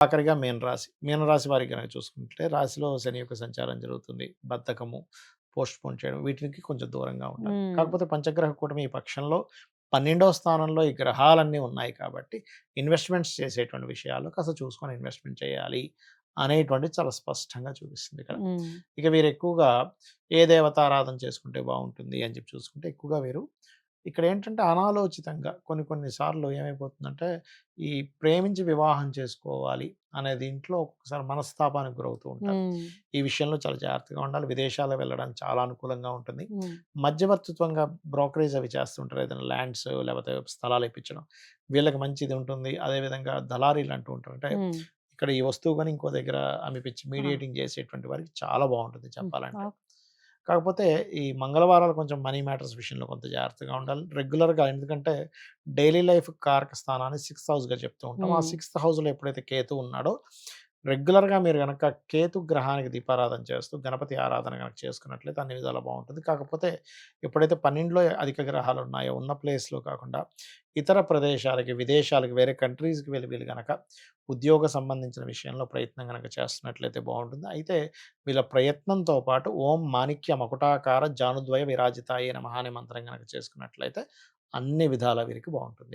ఆఖరిగా మీనరాశి. మీనరాశి వారికి గనక చూసుకుంటే రాశిలో శని యొక్క సంచారం జరుగుతుంది. బద్ధకము, పోస్ట్‌పోన్ చేయడం వీటికి కొంచెం దూరంగా ఉండాలి. హ్మ్. కాకపోతే పంచగ్రహ కూటమి ఈ పక్షంలో 12వ స్థానంలో ఈ గ్రహాలన్నీ ఉన్నాయి కాబట్టి ఇన్వెస్ట్‌మెంట్స్ చేసేటువంటి విషయాల్లో కాస్త చూసుకొని ఇన్వెస్ట్‌మెంట్ చేయాలి అనేటువంటిది చాలా స్పష్టంగా చూపిస్తుంది ఇక్కడ. హ్మ్. ఇక వీరు ఎక్కువగా ఏ దేవతారాధన చేసుకుంటే బావుంటుంది అని చెప్పి చూసుకుంటే ఎక్కువగా వీరు ఇక్కడేంటంటే అనాలోచితంగా కొన్ని కొన్ని సార్లు ఏమైపోతుందంటే, ఈ ప్రేమించి వివాహం చేసుకోవాలి అనే దీంట్లో ఒక్కొక్కసారి మనస్తాపానికి గురవుతూ ఉంటారు. హ్మ్. ఈ విషయంలో చాలా జాగ్రత్తగా ఉండాలి. విదేశాలకు వెళ్ళడానికి చాలా అనుకూలంగా ఉంటుంది. హ్మ్. మధ్యవర్తిత్వంగా బ్రోకరేజ్ అవి చేస్తుంటారు. ఏదైనా ల్యాండ్స్ లేకపోతే స్థలాలు ఇప్పించడం. వీళ్ళకి మంచిది ఉంటుంది. అదేవిధంగా దళారీలు అంటూ ఉంటారు. అంటే హ్మ్. ఇక్కడ ఈ వస్తువు కొని ఇంకో దగ్గర అమ్మిపిచ్చి ఆ! మీడియేటింగ్ చేసేటువంటి వారికి చాలా బావుంటుంది హ్మ్. చెప్పాలంటే. ఓకే. కాకపోతే ఈ మంగళవారాలు కొంచెం మనీ మ్యాటర్స్ విషయంలో కొంత జాగ్రత్తగా ఉండాలి. రెగ్యులర్‌గా ఎందుకంటే డైలీ లైఫ్ కారక స్థానాన్ని సిక్స్త్ హౌస్‌గా చెప్తూ ఉంటాం. ఆ హ్మ్. సిక్స్త్ హౌస్‌లో ఎప్పుడైతే కేతువు ఉన్నాడో రెగ్యులర్‌గా మీరు గనక కేతు గ్రహానికి దీపారాధన చేస్తూ గణపతి ఆరాధన గనక చేసుకున్నట్లయితే అన్ని విధాలా బావుంటుంది. కాకపోతే ఎప్పుడైతే 12లో అధిక గ్రహాలు ఉన్నాయో ఉన్న ప్లేస్‌లో కాకుండా ఇతర ప్రదేశాలకి, విదేశాలకి వేరే కంట్రీస్‌కి వెళ్లి వీళ్ళు గనక ఉద్యోగ సంబంధించిన విషయంలో ప్రయత్నం గనక చేస్తున్నట్లయితే బావుంటుంది. అయితే వీళ్ళ ప్రయత్నంతో పాటు ఓం మాణిక్య మకుటాకార జానుద్వయ విరాజితాయే నమః అనే మంత్రం గనక చేసుకున్నట్లయితే అన్ని విధాలా వీరికి బావుంటుంది.